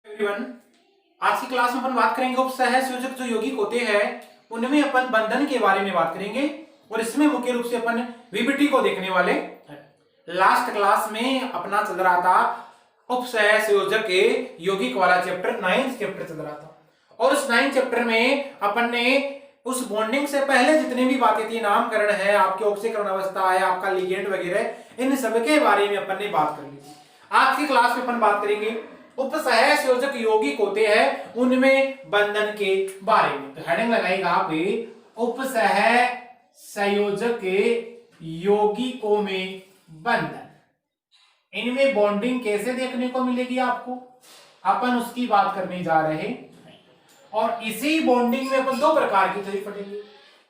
Everyone, आज की class में अपन बात करेंगे उपसहसंयोजक जो यौगिक होते हैं उनमें अपन बंधन के बारे में बात करेंगे और इसमें मुख्य रूप से अपन वीबीटी को देखने वाले हैं। लास्ट क्लास में अपना चल रहा था उपसहसंयोजक के यौगिक वाला चैप्टर 9th चैप्टर चल रहा था और उस 9th चैप्टर में अपन ने उस बॉन्डिंग से पहले जितनी भी बातें थी, नामकरण है, आपके ऑक्सीकरण अवस्था है, आपका लिगेंड वगैरह, इन सब के बारे में अपन ने बात कर ली थी। आज की क्लास में अपन बात करेंगे उपसहसंयोजक यौगिक होते हैं उनमें बंधन के बारे में। तो हेडिंग लगाएगा आप उपसहसंयोजक यौगिकों में बंधन, इनमें बॉन्डिंग कैसे देखने को मिलेगी आपको, अपन उसकी बात करने जा रहे हैं। और इसी बॉन्डिंग में अपन दो प्रकार की थ्योरी पढ़ेंगे।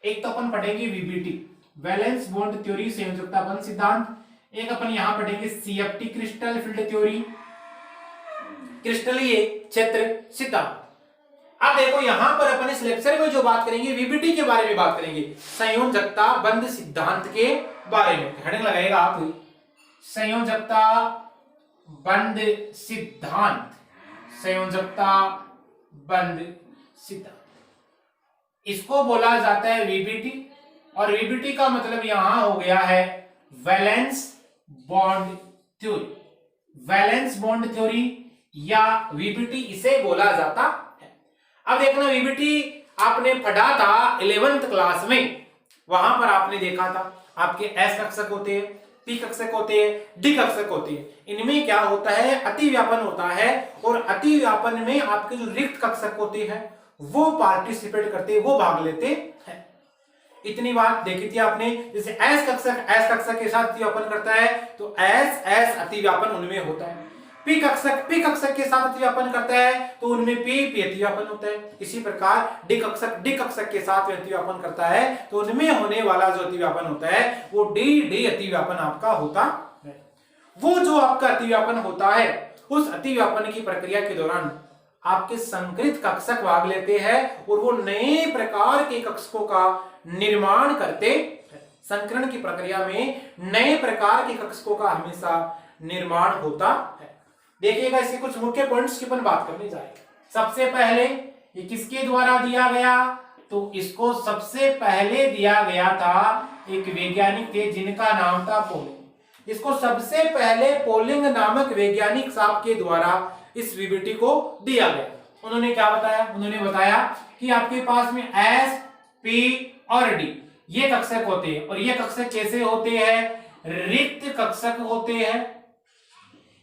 एक तो अपन पढ़ेंगे वीबीटी, वैलेंस बॉन्ड थ्योरी, संयोजकता बंध सिद्धांत। एक अपन यहां पढ़ेंगे सीएफटी, क्रिस्टल फील्ड थ्योरी, क्रिस्टलीय क्षेत्र सिद्धांत। अब देखो यहां पर अपन इस लेक्चर में जो बात करेंगे वीबीटी के बारे में बात करेंगे, संयोजकता बंध सिद्धांत के बारे में। हेडिंग लगाएगा आप संयोजकता बंध सिद्धांत, संयोजकता बंध सिद्धांत, इसको बोला जाता है वीबीटी। और वीबीटी का मतलब यहां हो गया है valence bond theory, valence bond theory या वीबीटी इसे बोला जाता है। अब देखना, वीबीटी आपने पढ़ा था 11th क्लास में, वहां पर आपने देखा था आपके एस कक्षक होते हैं, पी कक्षक होते हैं, डी कक्षक होते हैं। इनमें क्या होता है, अतिव्यापन होता है और अतिव्यापन में आपके जो रिक्त कक्षक होते हैं वो पार्टिसिपेट करते, वो भाग लेते हैं। इतनी बात देखी थी आपने। जैसे एस कक्षक के साथ अतिव्यापन करता है तो एस अतिव्यापन उनमें होता है। पी कक्षक के साथ अतिव्यापन करता है तो उनमें पी अतिव्यापन होता है। इसी प्रकार डी कक्षक के साथ अतिव्यापन करता है तो उनमें होने वाला जो अतिव्यापन होता है वो डी अतिव्यापन आपका होता है। वो जो आपका अतिव्यापन होता है, उस अतिव्यापन की प्रक्रिया के दौरान आपके संकरित कक्षक भाग लेते हैं और वो नए प्रकार के कक्षकों का निर्माण करते हैं। संकरण की प्रक्रिया में नए प्रकार के कक्षकों का हमेशा निर्माण होता है। देखिएगा, इसके कुछ मुख्य पॉइंट्स की अपन बात करने जाएंगे। सबसे पहले ये किसके द्वारा दिया गया, तो इसको सबसे पहले दिया गया था एक वैज्ञानिक थे जिनका नाम था पोलिंग। इसको सबसे पहले पोलिंग नामक वैज्ञानिक साहब के द्वारा इस वीबीटी को दिया गया। उन्होंने क्या बताया, उन्होंने बताया कि आपके पास में एस, पी और डी ये कक्षक होते हैं और ये कक्षक कैसे होते हैं, रिक्त कक्षक होते हैं।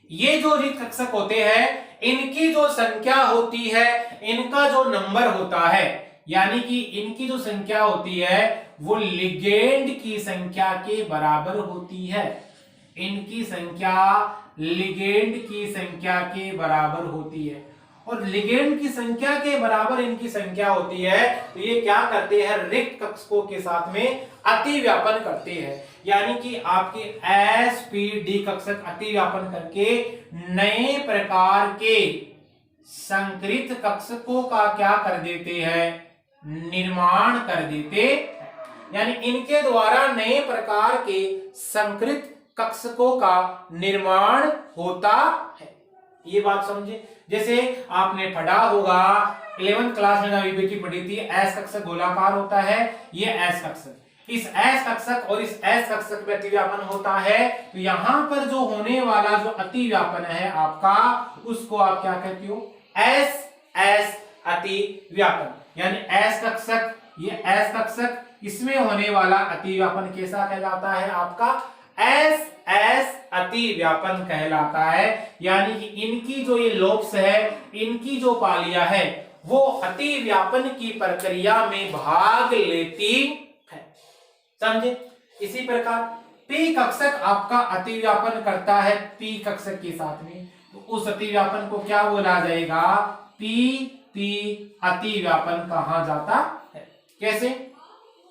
ये जो रिक्त कक्षक होते हैं इनकी जो संख्या होती है, इनका जो नंबर होता है, यानी कि इनकी जो संख्या होती है वो लिगेंड की संख्या के बराबर होती है। इनकी संख्या लिगेंड की संख्या के बराबर होती है और लिगेंड की संख्या के बराबर इनकी संख्या होती है तो ये क्या करते हैं, रिक्त कक्षकों के साथ में अतिव्यापन करते हैं। यानी कि आपके एस पी डी कक्षक अतिव्यापन करके नए प्रकार के संकरित कक्षकों का क्या कर देते हैं, निर्माण कर देते। यानी इनके द्वारा नए प्रकार के संकरित कक्षकों का निर्माण होता है। ये बात समझे। जैसे आपने पढ़ा होगा 11th क्लास में वीबीटी पढ़ी थी, एस कक्षक गोलाकार होता है, ये एस कक्षक, इस एस कक्षक और इस एस कक्षक में अतिव्यापन होता है तो यहां पर जो होने वाला जो अतिव्यापन है आपका, उसको आप क्या कहते हो, एस अतिव्यापन। यानी एस कक्षक, ये एस कक्षक, इसमें होने वाला अतिव्यापन कैसा कहलाता है आपका, एस अतिव्यापन कहलाता है। यानी कि इनकी जो ये लोब्स है, इनकी जो पालियां है वो अतिव्यापन की प्रक्रिया में भाग लेती है। समझे। इसी प्रकार पी कक्षक आपका अतिव्यापन करता है पी कक्षक के साथ में, तो उस अतिव्यापन को क्या बोला जाएगा, पी अतिव्यापन कहा जाता है। कैसे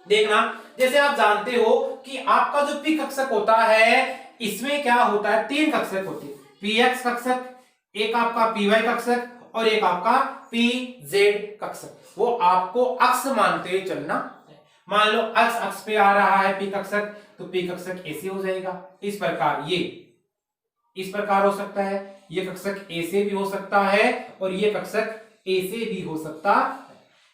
देखना, जैसे आप जानते हो कि आपका जो पी कक्षक होता है इसमें क्या होता है, 3 कक्षक होते हैं, पी एक्स कक्षक, एक आपका पी वाई कक्षक और एक आपका पी जेड कक्षक। वो आपको अक्ष मानते हुए चलना है। मान लो अक्ष पे आ रहा है पी कक्षक तो पी कक्षक ऐसे हो जाएगा। इस प्रकार ये इस प्रकार हो सकता है, ये कक्षक ए से भी हो सकता है और ये कक्षक ए से भी हो सकता है।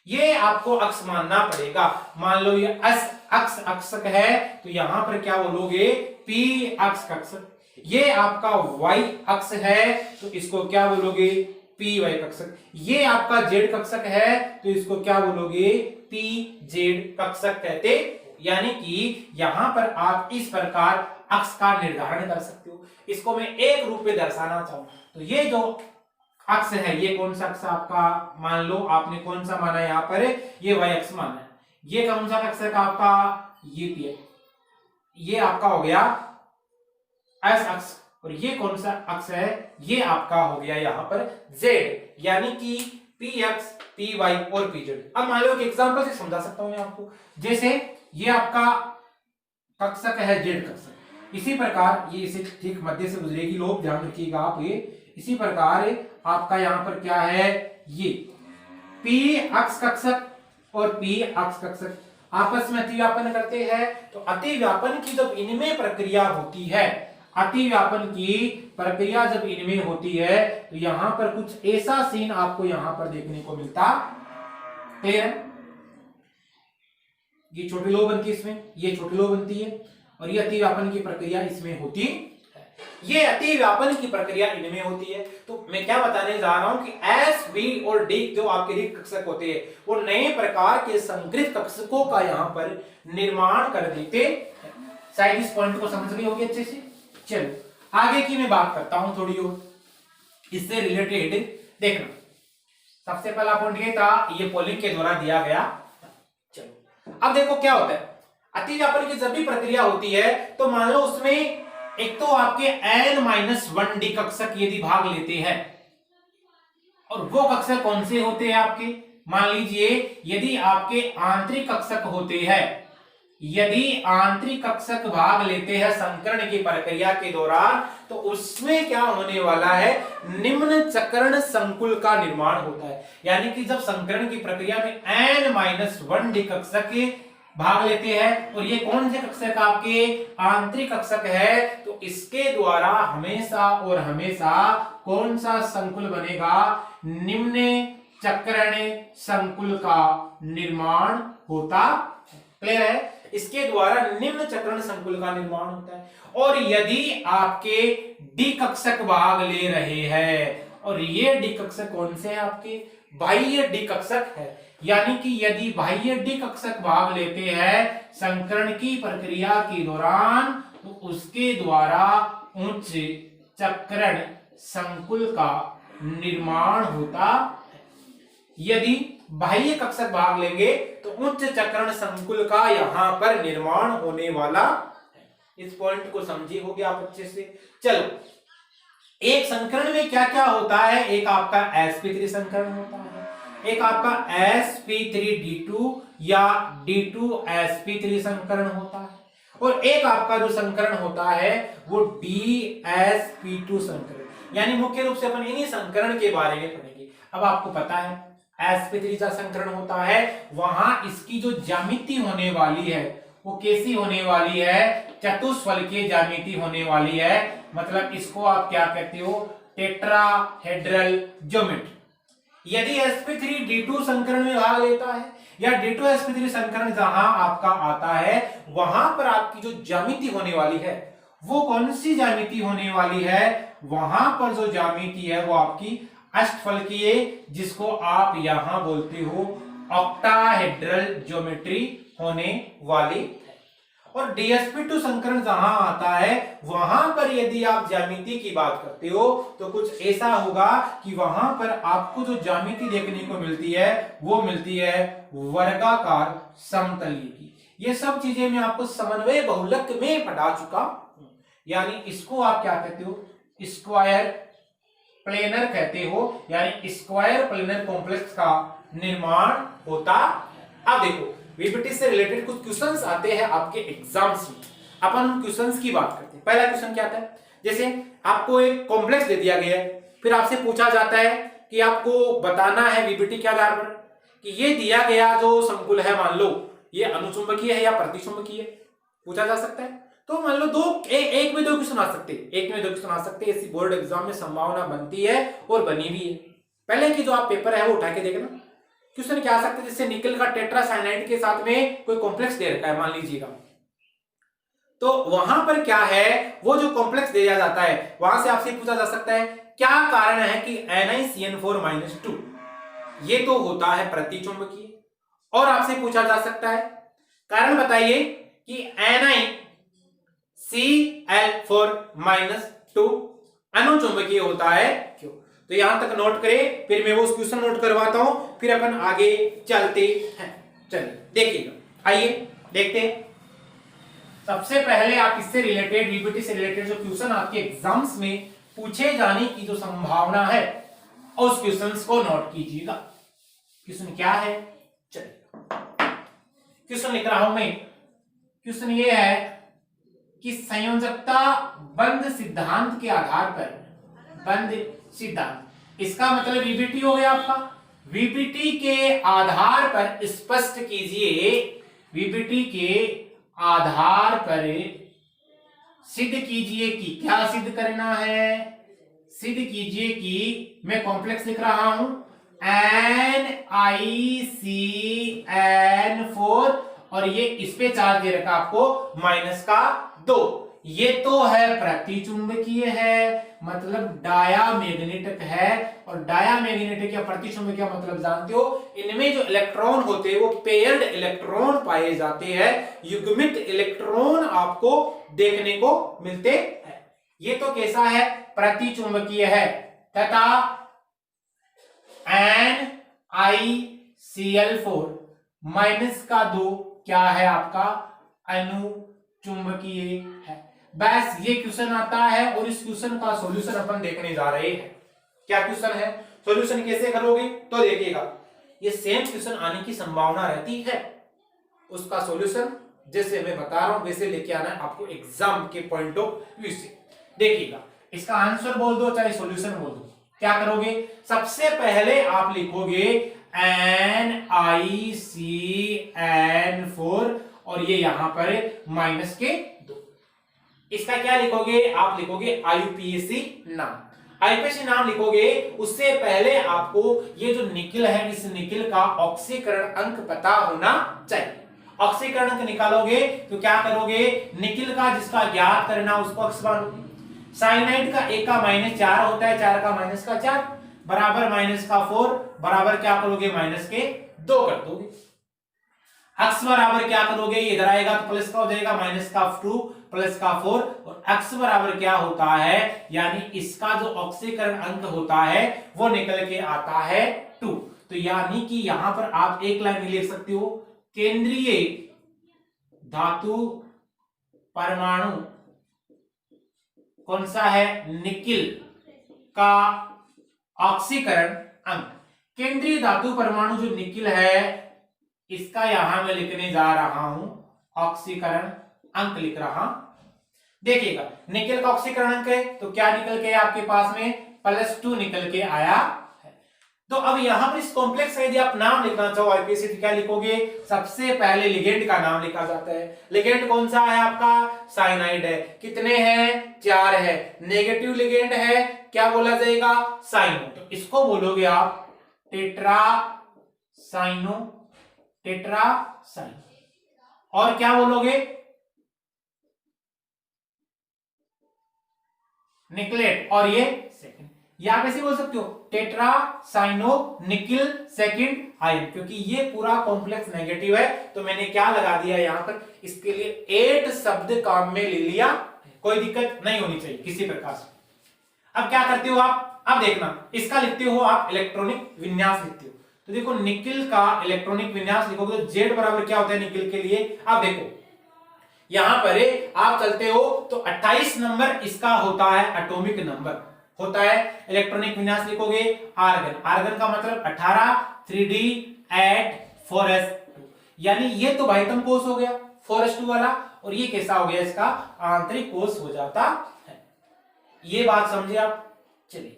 ये आपको अक्ष मानना पड़ेगा। मान लो ये अक्ष अक्षक है तो यहां पर क्या बोलोगे, पी अक्ष कक्षक। ये आपका y अक्ष है तो इसको क्या बोलोगे, पी वाई कक्षक। ये आपका z कक्षक है तो इसको क्या बोलोगे, पी जेड कक्षक कहते। यानी कि यहां पर आप इस प्रकार अक्ष का निर्धारण कर सकते हो। इसको मैं एक रूप में दर्शाना चाहूं तो ये जो अक्ष है, ये कौन सा अक्ष आपका, मान लो आपने कौन सा माना यहाँ पर, ये y अक्ष माना है। ये कौन सा अक्ष है आपका, ये पी है। ये आपका हो गया एस अक्ष और ये कौन सा अक्ष है, ये आपका हो गया यहाँ पर z, यानी कि पी एक्स, पी वाई और पी जेड। अब मान लो एक एग्जांपल से समझा सकता हूं मैं आपको। जैसे ये आपका कक्षक है z कक्षक, इसी प्रकार ये इसे ठीक मध्य से गुजरेगी, लोग ध्यान रखिएगा आप ये। इसी प्रकार आपका यहाँ पर क्या है, ये पी अक्ष कक्षक और पी अक्ष कक्षक आपस में अतिव्यापन करते हैं। तो अतिव्यापन की जब इनमें प्रक्रिया होती है, अतिव्यापन की प्रक्रिया जब इनमें होती है तो यहां पर कुछ ऐसा सीन आपको यहां पर देखने को मिलता है। ये छोटी लो बनती है इसमें, ये छोटी लो बनती है और ये अतिव्यापन की प्रक्रिया इसमें होती है। ये अतिव्यापन की प्रक्रिया इनमें होती है। तो मैं क्या बताने जा रहा हूं कि एस, बी और डी जो आपके रिक्त कक्षक होते हैं वो नए प्रकार के संकृत कक्षकों का यहां पर निर्माण कर देते। शायद इस पॉइंट को समझ गए होंगे अच्छे से। चलो आगे की मैं बात करता हूं थोड़ी और इससे रिलेटेड। देखना, सबसे पहला पॉइंट ये था, ये पोलिंग के द्वारा दिया गया। चलो अब देखो क्या होता है, अतिव्यापन की जब भी प्रक्रिया होती है तो मान लो उसमें एक तो आपके n-1 डी कक्षक यदि भाग लेते हैं, और वो कक्षक कौन से होते हैं आपके, मान लीजिए यदि आपके आंतरिक कक्षक होते हैं, यदि आंतरिक कक्षक भाग लेते हैं संकरण की प्रक्रिया के दौरान तो उसमें क्या होने वाला है, निम्न चक्रण संकुल का निर्माण होता है। यानी कि जब संकरण की प्रक्रिया में n-1 डी कक्षक भाग लेते हैं और ये कौन से कक्षक आपके आंतरिक कक्षक है, तो इसके द्वारा हमेशा और हमेशा कौन सा संकुल बनेगा, निम्न चक्रण संकुल का निर्माण होता। क्लियर है, इसके द्वारा निम्न चक्रण संकुल का निर्माण होता है। और यदि आपके डी कक्षक भाग ले रहे हैं, और ये डी कक्षक कौन से हैं आपके, बाह्य डी कक्षक है, यानी कि यदि बाह्य डी कक्षक भाग लेते हैं संकरण की प्रक्रिया के दौरान तो उसके द्वारा उच्च चक्रण संकुल का निर्माण होता। यदि बाह्य कक्षक भाग लेंगे तो उच्च चक्रण संकुल का यहां पर निर्माण होने वाला। इस पॉइंट को समझिए हो गया आप अच्छे से। चलो, एक संकरण में क्या क्या होता है, एक आपका sp3 संकरण होता है, एक आपका sp3d2 या d2sp3 संकरण होता है, और एक आपका जो संकरण होता है वो dsp2 संकरण। यानी मुख्य रूप से अपन इन्हीं संकरण के बारे में पढ़ेंगे। अब आपको पता है sp3 का संकरण होता है, वहां इसकी जो ज्यामिति होने वाली है वो कैसी होने वाली है, चतुष्फलकीय ज्यामिति होने वाली है। मतलब इसको आप क्या कहते हो, टेट्राहेड्रल ज्योमेट्री। यदि sp3d2 संकरण में भाग लेता है या d2sp3 संकरण जहां आपका आता है, वहां पर आपकी जो ज्यामिति होने वाली है वो कौन सी ज्यामिति होने वाली है, वहां पर जो ज्यामिति है वो आपकी अष्टफलकीय, जिसको आप यहां बोलते हो ऑक्टाहेड्रल ज्योमेट्री होने वाली है। और dsp2 संकरण जहां आता है वहां पर यदि आप ज्यामिति की बात करते हो तो कुछ ऐसा होगा कि वहां पर आपको जो ज्यामिति देखने को मिलती है वो मिलती है वर्गाकार समतलीय की। ये सब चीजें मैं आपको समन्वय बहुलक में पढ़ा चुका हूं। यानी इसको आप क्या कहते हो, स्क्वायर प्लेनर कहते हो, यानी स्क्वायर प्लेनर कॉम्प्लेक्स का निर्माण होता। अब देखो वीबीटी से रिलेटेड कुछ क्वेश्चंस आते हैं आपके एग्जाम्स में, अपन उन क्वेश्चंस की बात करते हैं। पहला क्वेश्चन क्या आता है, जैसे आपको एक कॉम्प्लेक्स दे दिया गया है, फिर आपसे पूछा जाता है कि आपको बताना है वीबीटी के आधार पर कि ये दिया गया जो संकुल है, मान लो ये अनुचुंबकीय है या प्रतिचुंबकीय, पूछा जा सकता है। तो मान लो एक में दो क्वेश्चन आ सकते हैं, एक में दो क्वेश्चन आ सकते हैं, ऐसी बोर्ड एग्जाम में संभावना बनती है और बनी भी है। पहले की जो आप पेपर है वो उठा के देखना, क्वेश्चन क्या आ सकते हैं, जैसे निकल का टेट्रासाइनाइड के साथ में कोई कॉम्प्लेक्स दे रखा है मान लीजिएगा, तो वहां पर क्या है, वो जो कॉम्प्लेक्स दिया जाता है वहां से आपसे पूछा जा सकता है क्या कारण है कि NiCN4-2, ये तो होता है प्रतिचुंबकीय। और आपसे पूछा जा सकता है कारण बताइए कि NiCl4-2 अनुचुंबकीय होता है क्यों। तो यहां तक नोट करें, फिर मैं वो क्वेश्चन नोट करवाता हूं, फिर अपन आगे चलते हैं। चलिए देखिएगा, आइए देखते हैं। सबसे पहले आप इससे रिलेटेड, वीबीटी से रिलेटेड जो क्वेश्चन आपके एग्जाम्स में पूछे जाने की जो संभावना है उस क्वेश्चंस को नोट कीजिएगा। क्वेश्चन क्या है, चलिए क्वेश्चन लिख रहा हूं मैं। क्वेश्चन ये है कि संयोजकता बंध सिद्धांत के आधार पर, बंध सिद्धांत, इसका मतलब वीबीटी हो गया आपका। वीबीटी के आधार पर स्पष्ट कीजिए, वीबीटी के आधार पर सिद्ध कीजिए कि, क्या सिद्ध करना है, सिद्ध कीजिए कि, मैं कॉम्प्लेक्स लिख रहा हूं NiCN4 और ये इस पे चार्ज दे रखा आपको -2, ये तो है प्रतिचुंबकीय है, मतलब डायामैग्नेटिक है। और डायामैग्नेटिक या प्रतिचुंबकीय मतलब जानते हो, इनमें जो इलेक्ट्रॉन होते हैं वो पेयर्ड इलेक्ट्रॉन पाए जाते हैं, युग्मित इलेक्ट्रॉन आपको देखने को मिलते हैं। ये तो कैसा है, प्रतिचुंबकीय है। तथा NiCl4 -2 क्या है आपका, अनुचुंबकीय है। बस ये क्वेश्चन आता है और इस क्वेश्चन का सॉल्यूशन अपन देखने जा रहे हैं। क्या क्वेश्चन है, सॉल्यूशन कैसे करोगे, तो देखिएगा ये सेम क्वेश्चन आने की संभावना रहती है, उसका सॉल्यूशन जैसे मैं बता रहा हूं वैसे लेके आना है आपको एग्जाम के पॉइंट ऑफ व्यू से। देखिएगा, इसका आंसर बोल दो चाहे सॉल्यूशन बोल दो, क्या करोगे, सबसे पहले आप लिखोगे NiCN4 और ये यहां पर -2, इसका क्या लिखोगे, आप लिखोगे IUPAC नाम। IUPAC नाम लिखोगे, उससे पहले आपको ये जो निकिल है, इस निकिल का ऑक्सीकरण अंक पता होना चाहिए। ऑक्सीकरण अंक निकालोगे तो क्या करोगे, निकिल का जिसका ज्ञात करना उसको अक्स मानोगे। साइनाइड का एक का -4 होता है, 4 का -4 बराबर -4 बराबर क्या करोगे, -2 कर दोगे। अक्स बराबर क्या करोगे, इधर आएगा तो प्लस का हो जाएगा, -2 +4 और अक्स बराबर क्या होता है, यानी इसका जो ऑक्सीकरण अंक होता है वो निकल के आता है 2। तो यानी कि यहां पर आप एक लाइन लिख सकते हो, केंद्रीय धातु परमाणु कौन सा है, निकिल का ऑक्सीकरण अंक। केंद्रीय धातु परमाणु जो निकिल है इसका यहां मैं लिखने जा रहा हूं ऑक्सीकरण अंक लिख रहा। देखिएगा, निकल का ऑक्सीकरण अंक है तो क्या निकल के आपके पास में +2 निकल के आया है। तो अब यहां पर इस कॉम्प्लेक्स का यदि आप नाम लिखना चाहो आईपीएसी तो क्या लिखोगे, सबसे पहले लिगेंड का नाम लिखा जाता है। लिगेंड कौन सा है आपका, साइनाइड है। कितने हैं, 4 है। नेगेटिव लिगेंड है, क्या बोला जाएगा, साइनो। तो इसको बोलोगे आप टेट्रासाइनो, टेट्रासाइनो। और क्या बोलोगे, निकलेट। और ये सेकंड, या आप ऐसे बोल सकते हो टेट्रासाइनो निकिल सेकंड आयन, क्योंकि ये पूरा कॉम्प्लेक्स नेगेटिव है तो मैंने क्या लगा दिया यहां पर, इसके लिए 8 शब्द काम में ले लिया, कोई दिक्कत नहीं होनी चाहिए किसी प्रकार से। अब क्या करते हो आप, अब देखना, इसका लिखते हो आप इलेक्ट्रॉनिक विन्यास लिखते हो। तो देखो निकिल का इलेक्ट्रॉनिक विन्यास लिखोगे तो जेड बराबर क्या होता है निकिल के लिए, अब देखो यहां पर आप चलते हो तो 28 नंबर इसका होता है एटॉमिक नंबर होता है। इलेक्ट्रॉनिक विन्यास लिखोगे आर्गन, आर्गन का मतलब 18 3d8 4s2, यानी ये तो बाह्यतम कोष हो गया 4s2 वाला, और ये कैसा हो गया, इसका आंतरिक कोष हो जाता है। ये बात समझे आप। चलिए,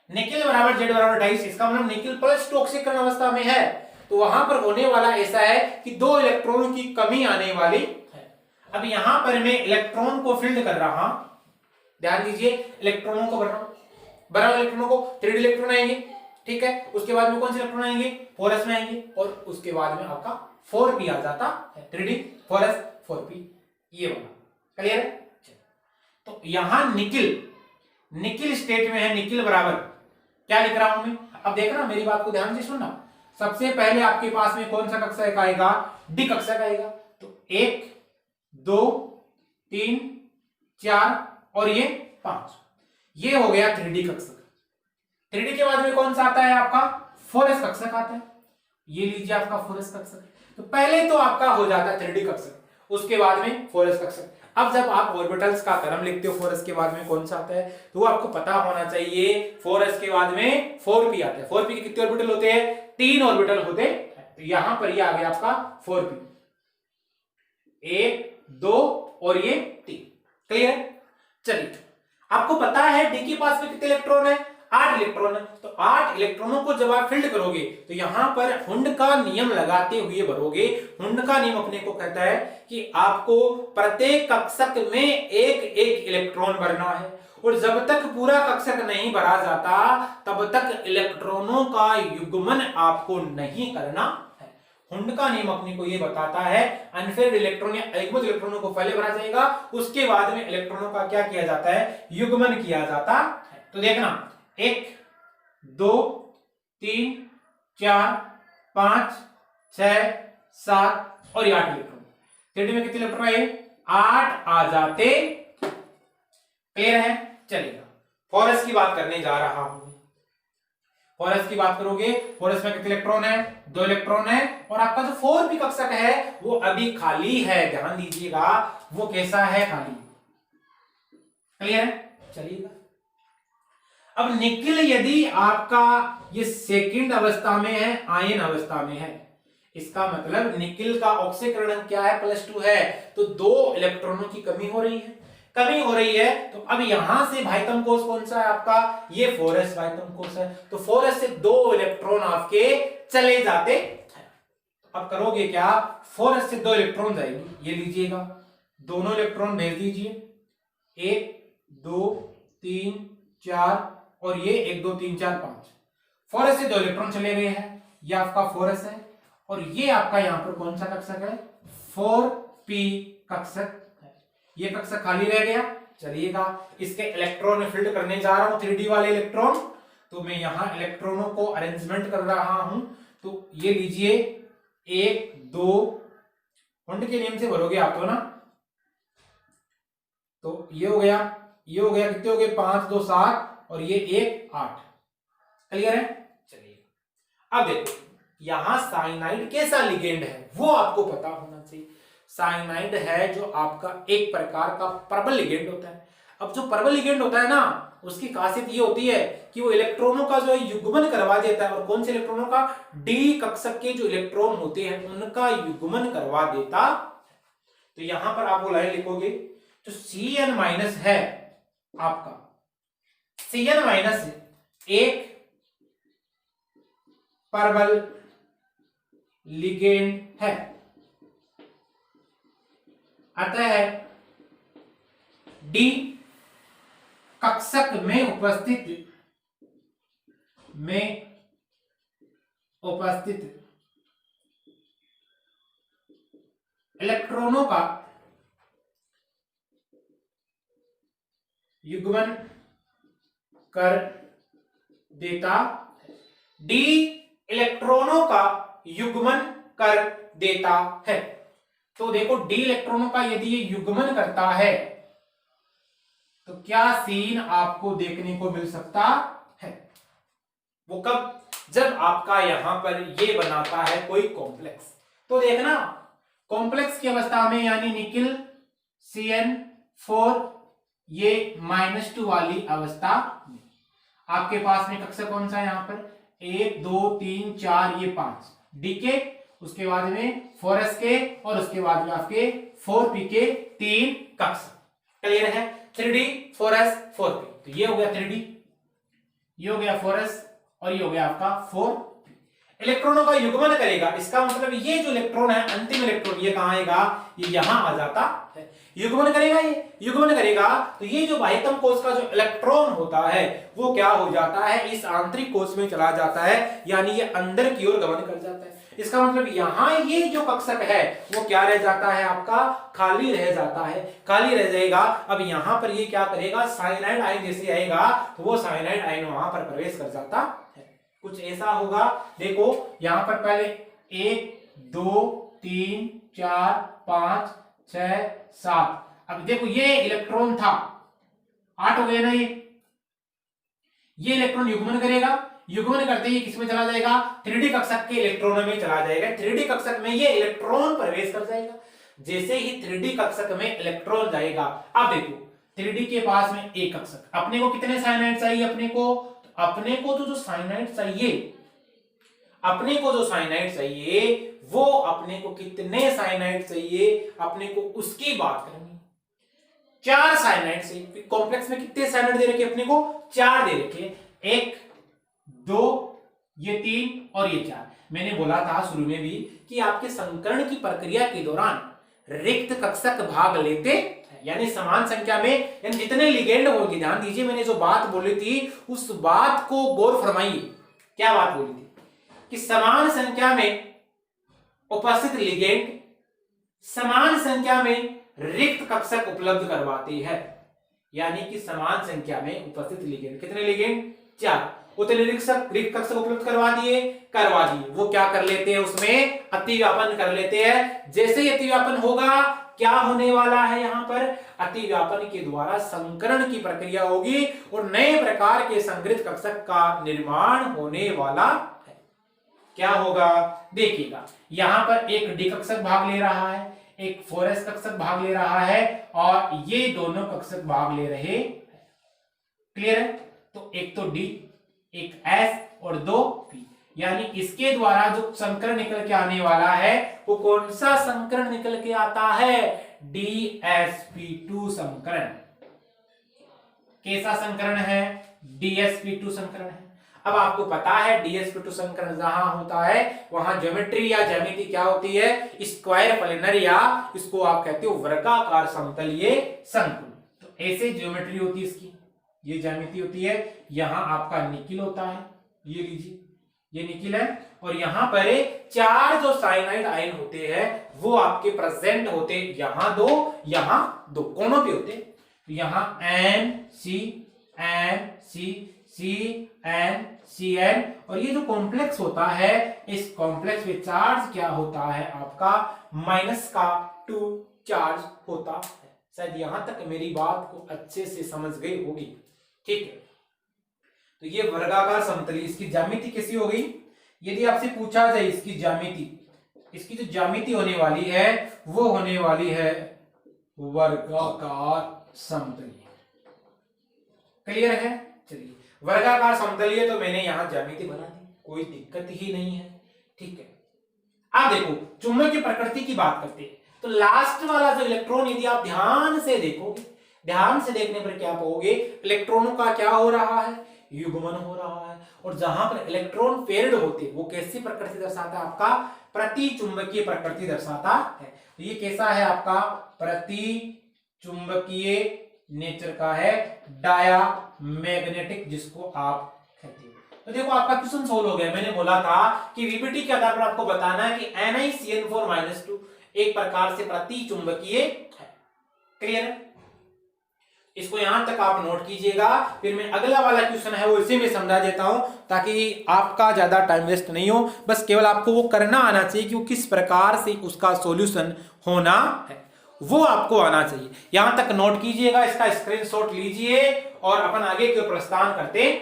निकिल बराबर जेड बराबर 28, इसका मतलब निकिल +2 ऑक्सीकरण अवस्था में है, तो वहां पर होने वाला ऐसा है कि 2 इलेक्ट्रॉनों की कमी आने वाली है। अब यहां पर मैं इलेक्ट्रॉन को फील्ड कर रहा हूं, ध्यान दीजिए, इलेक्ट्रॉनों को भर रहा हूं, बराबर इलेक्ट्रॉनों को 3D इलेक्ट्रॉन आएंगे, ठीक है। उसके बाद में कौन से इलेक्ट्रॉन आएंगे, 4s में आएंगे, और उसके बाद में आपका 4p आ जाता है, 3D 4s 4p, ये वाला क्लियर है। तो यहां निकिल स्टेट में है, निकिल बराबर क्या लिख रहा हूं मैं, अब देखना मेरी बात को ध्यान से सुनना। सबसे पहले आपके पास में कौन सा कक्षक आएगा, डी कक्षक आएगा। तो 1 2 3 4 और ये 5, ये हो गया 3D कक्षक। 3D के बाद में कौन सा आता है आपका, 4s कक्षक आता है, ये लीजिए आपका 4s कक्षक। तो पहले तो आपका हो जाता है 3D कक्षक, उसके बाद में 4s कक्षक। अब जब आप ऑर्बिटल्स का क्रम लिखते हो 4s के बाद में कौन सा आता है, तो वो आपको पता होना चाहिए। 4s के बाद में 4p आता है। 4p के कितने ऑर्बिटल होते हैं, 3 ऑर्बिटल होते हैं। तो यहां पर ये आ गया आपका 4p, 1 2 और ये 3, क्लियर। चलिए, आपको पता है डी के पास में कितने इलेक्ट्रॉन है, 8 इलेक्ट्रॉन है। तो 8 इलेक्ट्रॉनों को जब आप फील्ड करोगे तो यहां पर हुंड का नियम लगाते हुए भरोगे। हुंड का नियम अपने को कहता है कि आपको प्रत्येक कक्षक में एक एक इलेक्ट्रॉन भरना है, और जब तक पूरा कक्षक नहीं भरा जाता तब तक इलेक्ट्रॉनों का युग्मन आपको नहीं करना है। हुंड का नियम अपने को यह बताता है, अनफेयर्ड इलेक्ट्रॉन या अयुग्मित इलेक्ट्रॉनों को पहले भरा जाएगा, उसके बाद में इलेक्ट्रॉनों का क्या किया जाता है, युग्मन किया जाता है। तो देखना 1 2 3 4 5 6 7 और 8 इलेक्ट्रॉन। 3D में कितने इलेक्ट्रॉन आए, 8 आ जाते, क्लियर है। चलिएगा, 4s की बात करने जा रहा हूं। 4s की बात करोगे, 4s में कितने इलेक्ट्रॉन है, 2 इलेक्ट्रॉन है, और आपका जो 4p कक्षक है वो अभी खाली है, ध्यान दीजिएगा, वो कैसा है, खाली, क्लियर है। चलिएगा, अब निकिल यदि आपका ये सेकंड अवस्था में है, आयन अवस्था में है, इसका मतलब निकिल का ऑक्सीकरण क्या है, +2 है, तो 2 इलेक्ट्रॉनों की कमी हो रही है, तो अब यहां से भाइतम कोष कौन सा है आपका, ये 4s भाइतम कोष है। तो 4s से 2 इलेक्ट्रॉन आपके चले जाते हैं। अब करोगे क्या, 4s से 2 इलेक्ट्रॉन जाएंगे, ये लीजिएगा, दोनों इलेक्ट्रॉन भेज दीजिए, 1 2 3 4 और ये 1 2 3 4 5, 4s से 2 इलेक्ट्रॉन चले गए हैं, ये आपका 4s है, और ये आपका यहां पर कौन सा कक्षक है, 4p कक्षक है, ये कक्षक खाली रह गया। चलिएगा, इसके इलेक्ट्रॉन में फील्ड करने जा रहा हूं, 3D वाले इलेक्ट्रॉन। तो मैं यहां इलेक्ट्रॉनों को अरेंजमेंट कर रहा हूं, तो ये लीजिए 1 2, हुंड के नियम से भरोगे आप तो ना, तो ये हो गया, ये हो गया, कितने हो गए, 5 2 7 और ये 1 8, क्लियर है। चलिए, अब देखो यहां साइनाइड कैसा लिगेंड है वो आपको पता होना चाहिए। साइनाइड है जो आपका एक प्रकार का प्रबल लिगेंड होता है। अब जो प्रबल लिगेंड होता है ना, उसकी खासियत ये होती है कि वो इलेक्ट्रॉनों का जो युग्मन करवा देता है, और कौन से इलेक्ट्रॉनों का, डी कक्षक के जो इलेक्ट्रॉन होते हैं उनका युग्मन करवा देता। तो यहां पर आप वो लाइन लिखोगे, जो Cn- है आपका, Cn- एक प्रबल लिगेंड है, अतः डी कक्षक में उपस्थित इलेक्ट्रॉनों का युग्मन कर देता, डी इलेक्ट्रॉनों का युग्मन कर देता है। तो देखो, डी इलेक्ट्रॉनों का यदि ये युग्मन करता है तो क्या सीन आपको देखने को मिल सकता है, वो कब, जब आपका यहां पर ये बनाता है कोई कॉम्प्लेक्स। तो देखना, कॉम्प्लेक्स की अवस्था में यानी निकिल Cn4, ये -2 वाली अवस्था में आपके पास में कक्षक कौन सा है, यहां पर 1 2 3 4 ये 5 डी के, उसके बाद में 4s के, और उसके बाद में आपके 4p के 3 कक्षक, क्लियर है। 3D 4s 4p, तो ये हो गया 3D, ये हो गया 4s, और ये हो गया आपका 4p। इलेक्ट्रॉनों का युग्मन करेगा, इसका मतलब ये जो इलेक्ट्रॉन है अंतिम इलेक्ट्रॉन ये कहां आएगा, ये यहां आ जाता है। युग्मन करेगा, ये युग्मन करेगा तो ये जो बाह्यतम कोश का जो इलेक्ट्रॉन होता है वो क्या हो जाता है, इस आंतरिक कोश में चला जाता है, यानी ये अंदर की ओर गमन कर जाता है। इसका मतलब यहां ये जो कक्षक है वो क्या रह जाता है, आपका खाली रह जाता है, खाली रह जाएगा। अब यहां पर ये क्या करेगा, साइनाइड आयन जैसे आएगा तो वो साइनाइड आयन वहां पर प्रवेश कर जाता है। कुछ ऐसा होगा, देखो यहां पर पहले 1 2 3 4 5 6 7, अब देखो ये इलेक्ट्रॉन था 8 हो गए ना, ये इलेक्ट्रॉन युग्मन करेगा, युग्मन करते ही किसमें चला जाएगा, 3D कक्षक के इलेक्ट्रॉनों में चला जाएगा। 3D कक्षक में ये इलेक्ट्रॉन प्रवेश कर जाएगा। जैसे ही 3D कक्षक में इलेक्ट्रॉन जाएगा, अब देखो 3D के पास में एक कक्षक, अपने को कितने साइनाइड चाहिए, अपने को तो जो साइनाइड चाहिए, अपने को जो साइनाइड चाहिए वो अपने को कितने साइनाइड चाहिए, अपने को उसकी बात करेंगे। 4 साइनाइड से, कॉम्प्लेक्स में कितने साइनाइड दे रखे अपने को, 4 दे रखे, 1 2 ये 3 और ये 4। मैंने बोला था शुरू में भी कि आपके संकरण की प्रक्रिया के दौरान रिक्त कक्षक भाग लेते हैं, यानी समान संख्या में, यानी जितने लिगेंड होंगे, ध्यान दीजिए मैंने जो बात बोली थी उस बात को गौर फरमाइए। क्या बात बोली थी कि समान संख्या में उपस्थित लिगेंड समान संख्या में रिक्त कक्षक उपलब्ध करवाते हैं, यानी कि समान संख्या में उपस्थित लिगेंड, कितने लिगेंड, 4, उतने रिक्त कक्षक उपलब्ध करवा दिए, वो क्या कर लेते हैं, उसमें अतिव्यापन कर लेते हैं। जैसे ही अतिव्यापन होगा क्या होने वाला है, यहां पर अतिव्यापन के द्वारा संकरण की प्रक्रिया होगी और नए प्रकार के संग्रहित कक्षक का निर्माण होने वाला है। क्या होगा देखिएगा, यहां पर एक डी कक्षक भाग ले रहा है, एक 4s कक्षक भाग ले रहा है और ये दोनों कक्षक भाग ले रहे, क्लियर है। तो एक तो डी, एक एस और 2 पी, यानी इसके द्वारा जो संकरण निकल के आने वाला है वो कौन सा संकरण निकल के आता है, DsP2 संकरण। कैसा संकरण है, DsP2 संकरण है। अब आपको पता है DsP2 संकरण जहां होता है वहां ज्योमेट्री या ज्यामिति क्या होती है, स्क्वायर प्लेनर, या इसको आप कहते हो वर्गाकार समतलीय शंकु। तो ऐसे ज्योमेट्री होती है इसकी, ये ज्यामिति होती है। यहां आपका निकिल होता है, ये लीजिए ये निकिल है, और यहां पर 4 जो साइनाइड आयन होते हैं वो आपके प्रेजेंट होते, यहां 2 कोनों पे होते। तो यहां NCN और ये जो कॉम्प्लेक्स होता है इस कॉम्प्लेक्स में चार्ज क्या होता है आपका, -2 चार्ज होता है। शायद यहां तक मेरी बात को अच्छे से समझ गई होगी, ठीक है। तो ये वर्गाकार समतली, इसकी ज्यामिति कैसी हो गई, यदि आपसे पूछा जाए इसकी ज्यामिति, इसकी जो ज्यामिति होने वाली है वो होने वाली है वर्गाकार समतली। क्लियर है, चलिए वर्गाकार समतलीय, तो मैंने यहां ज्यामिति बना दी, कोई दिक्कत ही नहीं है, ठीक है। अब देखो चुंबक की प्रकृति की बात करते हैं, तो लास्ट वाला जो इलेक्ट्रॉन यदि आप ध्यान से देखोगे, ध्यान से देखने पर क्या पाओगे, इलेक्ट्रॉनों का क्या हो रहा है, युग्मन हो रहा है। और जहां पर इलेक्ट्रॉन पेयर्ड होते वो कैसी प्रकृति दर्शाता है, आपका प्रति चुंबकीय प्रकृति दर्शाता है। तो ये कैसा है आपका, प्रति चुंबकीय नेचर का है, डायामैग्नेटिक जिसको आप कहते हो। तो देखो आपका क्वेश्चन सोल्व हो गया। मैंने बोला था कि वीबीटी के आधार पर आपको बताना है कि NiCN4-2 एक प्रकार से प्रति चुंबकीय है। क्लियर है, इसको यहां तक आप नोट कीजिएगा, फिर मैं अगला वाला क्वेश्चन है वो इसी में समझा देता हूं ताकि आपका ज्यादा टाइम वेस्ट नहीं हो। बस केवल आपको वो करना आना चाहिए कि वो किस प्रकार से उसका सॉल्यूशन होना है, वो आपको आना चाहिए। यहां तक नोट कीजिएगा, इसका स्क्रीनशॉट लीजिए और अपन आगे के प्रस्थान करते हैं।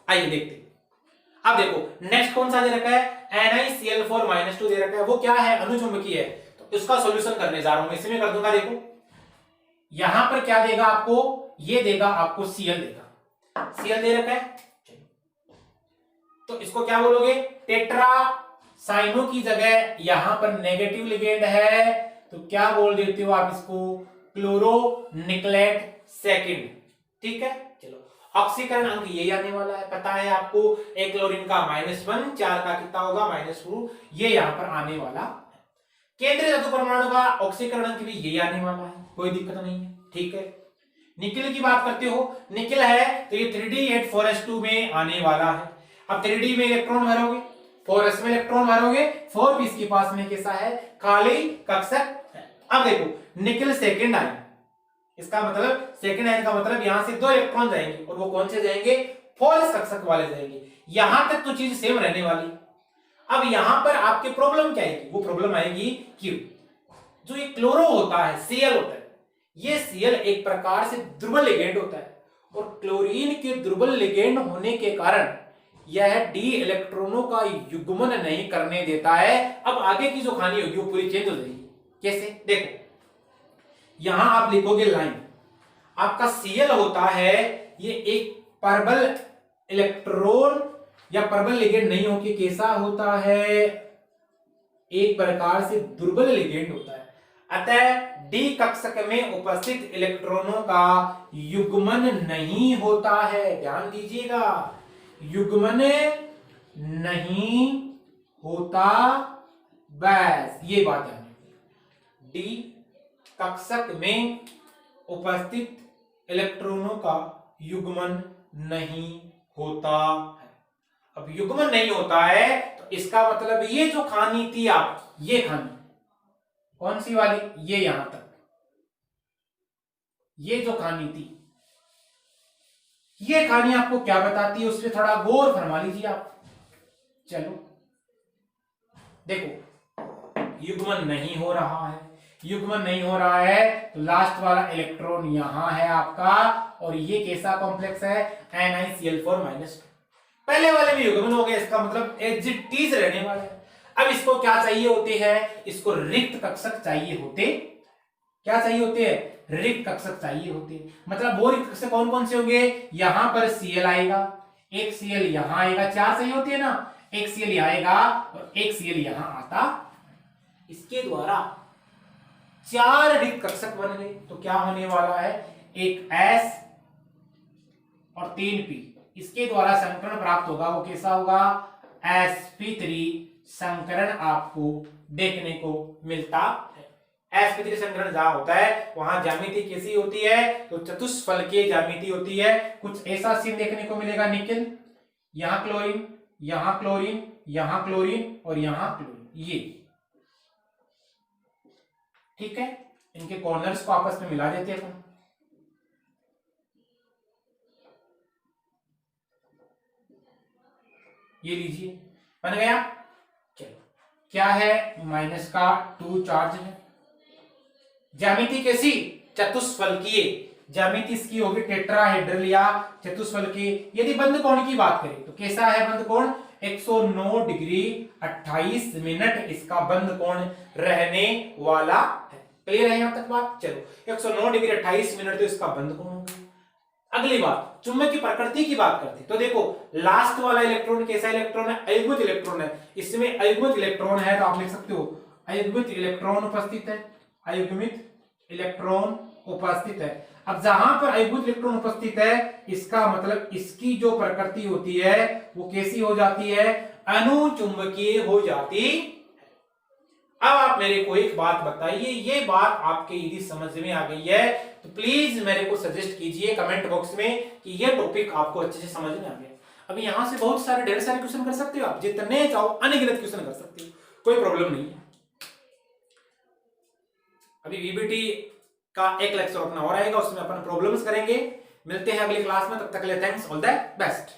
आइए देखते हैं। अब देखो नेक्स्ट कौन सा दे रखा है, NiCl4-2 दे रखा है, वो क्या है, अनुचुंबकीय है। तो इसका सॉल्यूशन करने जा रहा हूं, इसमें कर दूंगा। देखो यहां पर क्या देगा आपको, ये देगा आपको Cl देगा, Cl दे रखा है। तो इसको क्या बोलोगे, टेट्रा साइनो की जगह यहां पर नेगेटिव लिगेंड है तो क्या बोल देते हो आप इसको, क्लोरो निकलेट सेकंड, ठीक है। चलो ऑक्सीकरण अंक ये आने वाला है, पता है आपको, एक क्लोरीन का -1, 4 का कितना होगा -2, ये यहाँ पर आने वाला है। केंद्रीय धातु परमाणु का ऑक्सीकरण अंक भी ये आने वाला है, कोई दिक्कत नहीं है, ठीक है। निकिल की बात करते हो, निकिल है तो ये 3d8 में आने वाला है। अब 3d में इलेक्ट्रॉन भरोगे, 4s में इलेक्ट्रॉन भरोगे, 4 भी इसके पास में कैसा है, खाली कक्षक है। अब देखो निकिल सेकंड आयन, इसका मतलब सेकंड आयन का मतलब यहां से 2 इलेक्ट्रॉन जाएंगे और वो कौन से जाएंगे, 4s कक्षक वाले जाएंगे। यहां तक तो चीज सेम रहने वाली। अब यहां पर आपकी प्रॉब्लम क्या आएगी, वो प्रॉब्लम आएगी क्यू, जो ये क्लोरो होता है, Cl होता है, ये Cl एक प्रकार से दुर्बल लिगेंड होता है और क्लोरीन के दुर्बल लिगेंड होने के कारण यह डी इलेक्ट्रॉनों का युग्मन नहीं करने देता है। अब आगे की जो कहानी होगी वो पूरी चेंज हो जाएगी। कैसे, देखो यहां आप लिखोगे लाइन, आपका Cl होता है ये एक प्रबल इलेक्ट्रॉन या प्रबल लिगेंड नहीं होकर कैसा होता है, एक प्रकार से दुर्बल लिगेंड होता है। अतः डी कक्षक में उपस्थित इलेक्ट्रॉनों का युग्मन नहीं होता है, ध्यान दीजिएगा, युग्मन नहीं होता, बस ये बात है। डी कक्षक में उपस्थित इलेक्ट्रॉनों का युग्मन नहीं होता है। अब युग्मन नहीं होता है तो इसका मतलब ये जो खानी थी आप, ये खानी कौन सी वाली, ये यहां तक, ये जो कहानी थी, ये कहानी आपको क्या बताती है, उस पर थोड़ा गौर फरमा लीजिए आप। चलो देखो युग्मन नहीं हो रहा है, युग्मन नहीं हो रहा है तो लास्ट वाला इलेक्ट्रॉन यहां है आपका, और ये कैसा कॉम्प्लेक्स है, NiCl4-2। पहले वाले में युग्मन हो गया, इसका मतलब एज रहने वाला है। अब इसको क्या चाहिए होते हैं, इसको रिक्त कक्षक चाहिए होते, क्या चाहिए होते हैं, रिक्त कक्षक चाहिए होते। मतलब वो रिक्त कक्षक कौन कौन से होंगे, यहां पर Cl आएगा, एक Cl यहां आएगा, 4 चाहिए होती है ना, एक Cl यहां आएगा और एक Cl यहां आता, इसके द्वारा 4 रिक्त कक्षक बन गए। तो क्या होने वाला है, एक S और 3 P, इसके द्वारा संकरण प्राप्त होगा, वो कैसा होगा, sp3 संकरण आपको देखने को मिलता है। sp3 संकरण जहां होता है वहां ज्यामिति कैसी होती है, तो चतुष्फलकीय ज्यामिति होती है। कुछ ऐसा सीन देखने को मिलेगा, निकिल, यहां क्लोरीन, यहां क्लोरीन, यहां क्लोरीन और यहां क्लोरीन, ये ठीक है। इनके कॉर्नर्स को आपस में मिला देते हैं। ये लीजिए, बन गया। चलो क्या है, -2 चार्ज है। ज्यामिति कैसी, चतुष्फलकीय ज्यामिति इसकी होगी, टेट्राहेड्रल या चतुष्फलकीय। यदि बंद कोण की बात करें तो कैसा है बंद कोण, 109 डिग्री 28 मिनट इसका बंद कोण रहने वाला है। क्लियर है यहां तक बात। चलो 109 डिग्री 28 मिनट तो इसका बंद कोण होगा। अगली बात, चुंबक की प्रकृति की बात करते हैं तो देखो लास्ट वाला इलेक्ट्रॉन कैसा इलेक्ट्रॉन है, अयुग्मित इलेक्ट्रॉन है। इसमें अयुग्मित इलेक्ट्रॉन है तो आप लिख सकते हो अयुग्मित इलेक्ट्रॉन उपस्थित है, अयुग्मित इलेक्ट्रॉन उपस्थित है। अब जहां पर अयुग्मित इलेक्ट्रॉन उपस्थित है इसका मतलब इसकी जो प्रकृति होती है वो कैसी हो जाती है, अनुचुंबकीय हो जाती है। अब आप मेरे को एक बात बताइए, ये बात आपके यदि समझ में आ गई है तो प्लीज मेरे को सजेस्ट कीजिए कमेंट बॉक्स में कि ये टॉपिक आपको अच्छे से समझ में आ गया। अभी यहां से बहुत सारे ढेर सारे क्वेश्चन कर सकते हो आप, जितने चाहो अनगिनत क्वेश्चन कर सकते हो, कोई प्रॉब्लम नहीं है। अभी वीबीटी का एक लेक्चर अपना और आएगा, उसमें अपन प्रॉब्लम्स करेंगे। मिलते हैं अगली क्लास में, तब तक के लिए थैंक्स, ऑल द बेस्ट।